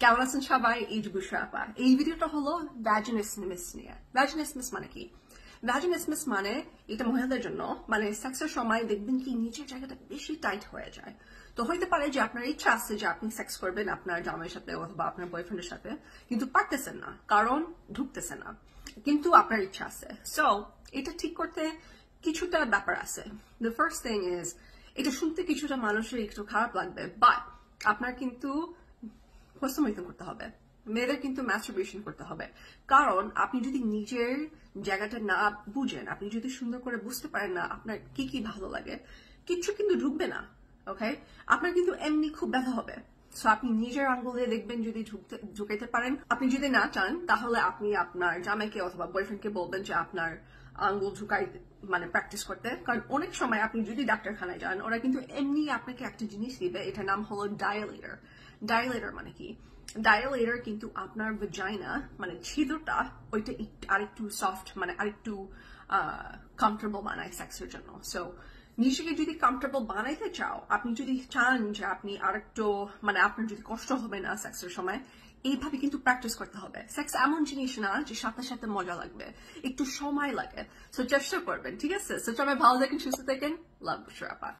কেমন আছেন সবাই? এই যে বুশরা আপা। এই ভিডিওটা হলো ভ্যাজিনিসমিস নিয়ে। ভ্যাজিনিসমিস মানে কি? ভ্যাজিনিসমিস মানে এটা মহিলাদের জন্য, মানে সেক্সের সময় দেখবেন কি নিচের জায়গাটা বেশি টাইট হয়ে যায়। তো হইতে পারে যে আপনার ইচ্ছা আছে যে আপনি সেক্স করবেন আপনার জামাইয়ের সাথে অথবা আপনার বয়ফ্রেন্ডের সাথে, কিন্তু পারতেছেন না, কারণ ঢুকতেছে না, কিন্তু আপনার ইচ্ছা আছে। সো এটা ঠিক করতে কিছুটা ব্যাপার আছে। দ্য ফার্স্ট থিং ইজ, এটা শুনতে কিছুটা মানুষের একটু খারাপ লাগবে, বাট আপনার কিন্তু প্রস্তুত করতে হবে। মেয়েদের কিন্তু ম্যাস্টারবেশন করতে হবে, কারণ আপনি যদি নিজের জায়গাটা না বুঝেন, আপনি যদি সুন্দর করে বুঝতে পারেন না আপনার কি কি ভালো লাগে, কিচ্ছু কিন্তু ঢুকবে না। ওকে, আপনার কিন্তু এমনি খুব ব্যথা হবে। সো আপনি নিজের আঙ্গুলে দেখবেন যদি ঢুকাইতে পারেন। আপনি যদি না চান তাহলে আপনি আপনার জামাইকে অথবা বয়ফ্রেন্ডকে বলবেন যে আপনার আঙ্গুল ঢুকাই, মানে প্র্যাকটিস করতে। কারণ অনেক সময় আপনি যদি ডাক্তারখানায় যান, ওরা কিন্তু এমনি আপনাকে একটা জিনিস দিবে, এটার নাম হলো ডায়ালেটর। ডায়ালেটর মানে কি? ডায়ালেটর কিন্তু আপনার ভেজাইনা, মানে ছিদ্রটা, ওইটা আরেকটু সফট, মানে আরেকটু কমফোর্টেবল বানায় সেক্সের জন্য। সো নিজেকে যদি কমফোর্টেবল বানাইতে চাও, আপনি যদি চান যে আপনি আরেকটু, মানে আপনার যদি কষ্ট হবে না সেক্সের সময়, এইভাবে কিন্তু প্র্যাকটিস করতে হবে। সেক্স এমন জিনিস না যে সাথে সাথে মজা লাগবে, একটু সময় লাগে। সো চেষ্টা করবেন, ঠিক আছে? সো সবাই ভালো থাকেন, সুস্থ থাকেন। লাভ, বুশরা আপা।